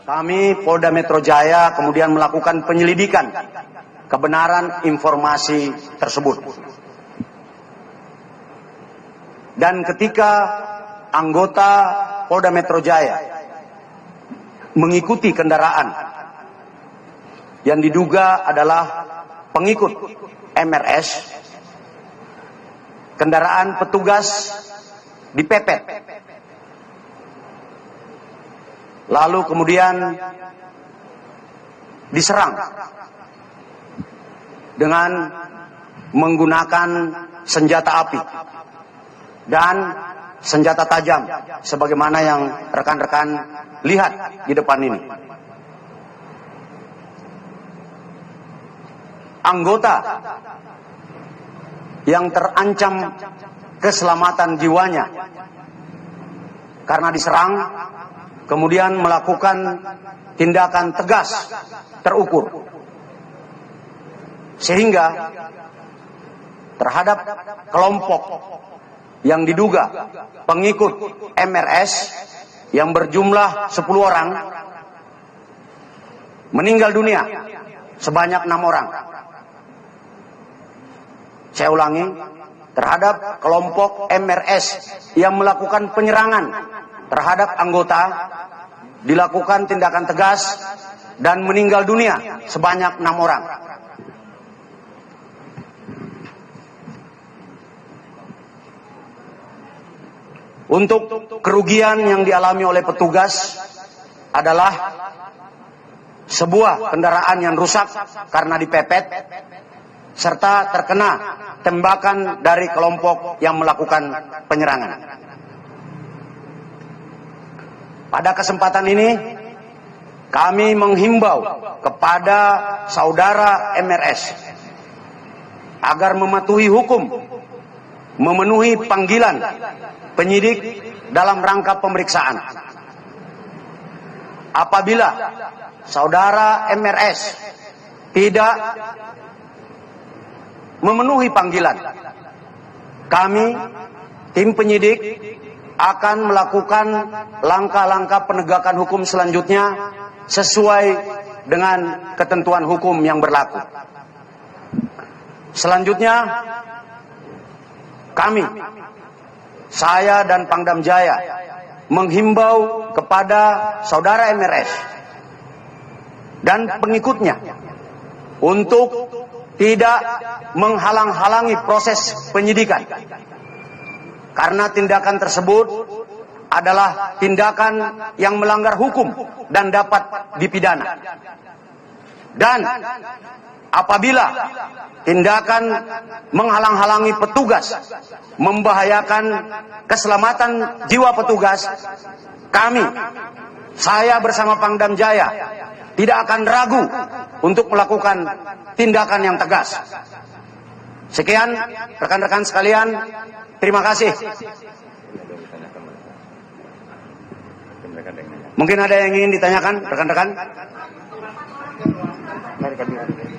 Kami Polda Metro Jaya kemudian melakukan penyelidikan kebenaran informasi tersebut. Dan ketika anggota Polda Metro Jaya mengikuti kendaraan yang diduga adalah pengikut MRS, kendaraan petugas dipepet. Lalu kemudian diserang dengan menggunakan senjata api dan senjata tajam sebagaimana yang rekan-rekan lihat di depan ini. Anggota yang terancam keselamatan jiwanya karena diserang kemudian melakukan tindakan tegas terukur sehingga terhadap kelompok yang diduga pengikut MRS yang berjumlah 10 orang meninggal dunia sebanyak 6 orang. Saya ulangi, terhadap kelompok MRS yang melakukan penyerangan terhadap anggota dilakukan tindakan tegas dan meninggal dunia sebanyak 6 orang. Untuk kerugian yang dialami oleh petugas adalah sebuah kendaraan yang rusak karena dipepet serta terkena tembakan dari kelompok yang melakukan penyerangan. Pada kesempatan ini kami menghimbau kepada saudara MRS agar mematuhi hukum, memenuhi panggilan penyidik dalam rangka pemeriksaan. Apabila saudara MRS tidak memenuhi panggilan, kami tim penyidik akan melakukan langkah-langkah penegakan hukum selanjutnya sesuai dengan ketentuan hukum yang berlaku. Selanjutnya, kami, saya dan Pangdam Jaya menghimbau kepada saudara MRS dan pengikutnya untuk tidak menghalang-halangi proses penyidikan. Karena tindakan tersebut adalah tindakan yang melanggar hukum dan dapat dipidana. Dan apabila tindakan menghalang-halangi petugas membahayakan keselamatan jiwa petugas, kami, saya bersama Pangdam Jaya, tidak akan ragu untuk melakukan tindakan yang tegas. Sekian rekan-rekan sekalian, terima kasih. Mungkin ada yang ingin ditanyakan rekan-rekan?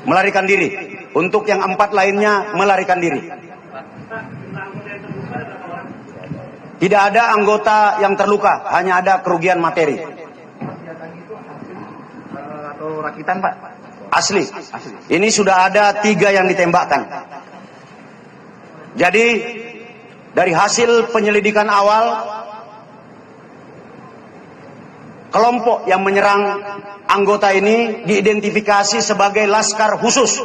Melarikan diri. Untuk yang 4 lainnya melarikan diri. Tidak ada anggota yang terluka, hanya ada kerugian materi. Atau rakitan, Pak? Asli. Ini sudah ada 3 yang ditembakkan. Jadi dari hasil penyelidikan awal, kelompok yang menyerang anggota ini diidentifikasi sebagai Laskar Khusus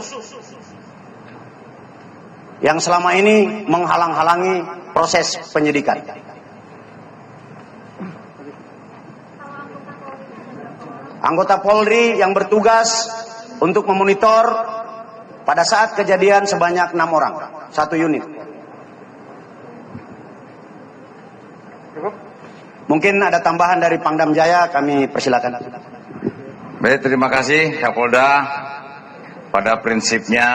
yang selama ini menghalang-halangi proses penyidikan. Anggota Polri yang bertugas untuk memonitor pada saat kejadian sebanyak 6 orang, 1 unit. Mungkin ada tambahan dari Pangdam Jaya, kami persilakan. Baik, terima kasih Kapolda. Pada prinsipnya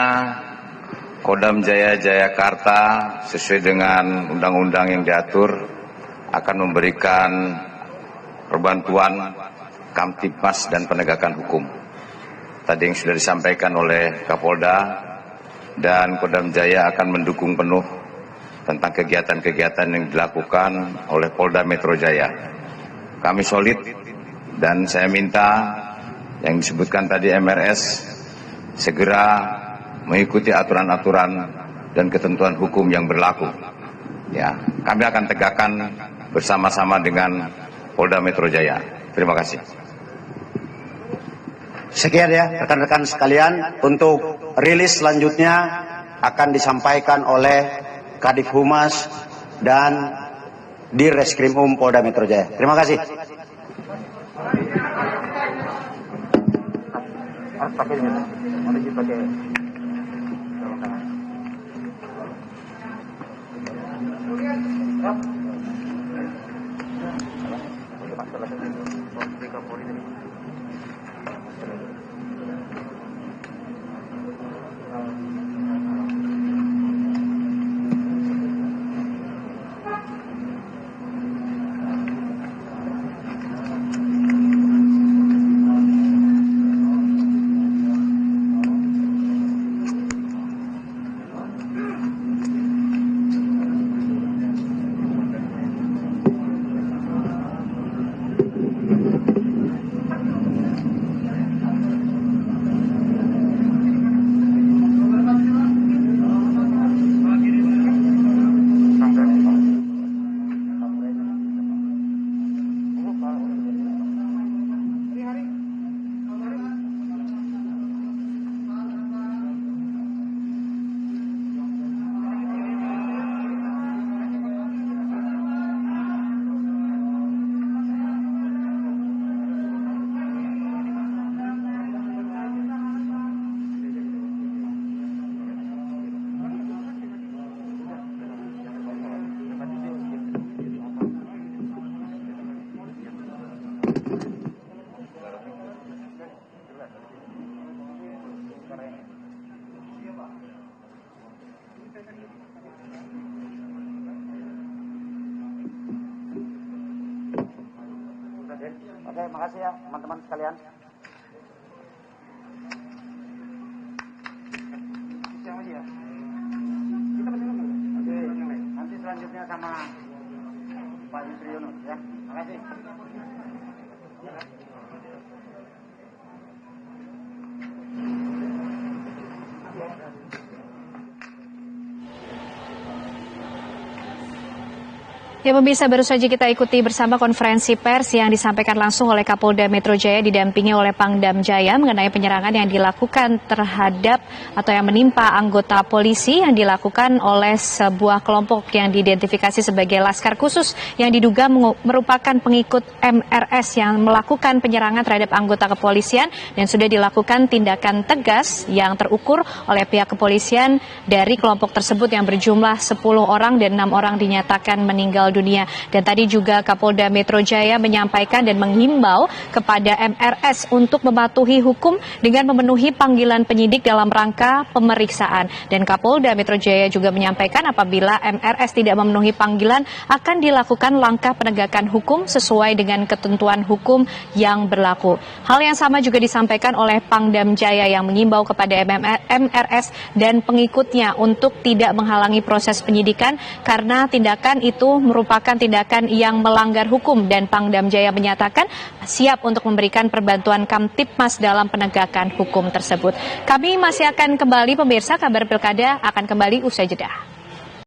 Kodam Jaya Jayakarta sesuai dengan undang-undang yang diatur akan memberikan perbantuan Kamtibmas dan penegakan hukum. Tadi yang sudah disampaikan oleh Kapolda, dan Kodam Jaya akan mendukung penuh tentang kegiatan-kegiatan yang dilakukan oleh Polda Metro Jaya. Kami solid Dan saya minta yang disebutkan tadi MRS segera mengikuti aturan-aturan dan ketentuan hukum yang berlaku. Ya, kami akan tegakkan bersama-sama dengan Polda Metro Jaya. Terima kasih. Sekian ya rekan-rekan sekalian, untuk rilis selanjutnya akan disampaikan oleh Kadif Humas dan Dirreskrimum Polda Metro Jaya. Terima kasih. Oke, makasih ya teman-teman sekalian. Oke, nanti selanjutnya sama Pak Yusri Yunus ya. Makasih. Ya pemirsa, baru saja kita ikuti bersama konferensi pers yang disampaikan langsung oleh Kapolda Metro Jaya didampingi oleh Pangdam Jaya mengenai penyerangan yang dilakukan terhadap atau yang menimpa anggota polisi yang dilakukan oleh sebuah kelompok yang diidentifikasi sebagai Laskar Khusus yang diduga merupakan pengikut MRS yang melakukan penyerangan terhadap anggota kepolisian dan sudah dilakukan tindakan tegas yang terukur oleh pihak kepolisian dari kelompok tersebut yang berjumlah 10 orang dan 6 orang dinyatakan meninggal dunia. Dan tadi juga Kapolda Metro Jaya menyampaikan dan menghimbau kepada MRS untuk mematuhi hukum dengan memenuhi panggilan penyidik dalam rangka pemeriksaan. Dan Kapolda Metro Jaya juga menyampaikan apabila MRS tidak memenuhi panggilan akan dilakukan langkah penegakan hukum sesuai dengan ketentuan hukum yang berlaku. Hal yang sama juga disampaikan oleh Pangdam Jaya yang mengimbau kepada MRS dan pengikutnya untuk tidak menghalangi proses penyidikan karena tindakan itu merupakan tindakan yang melanggar hukum dan Pangdam Jaya menyatakan siap untuk memberikan perbantuan Kamtibmas dalam penegakan hukum tersebut. Kami masih akan kembali pemirsa, kabar pilkada akan kembali usai jeda.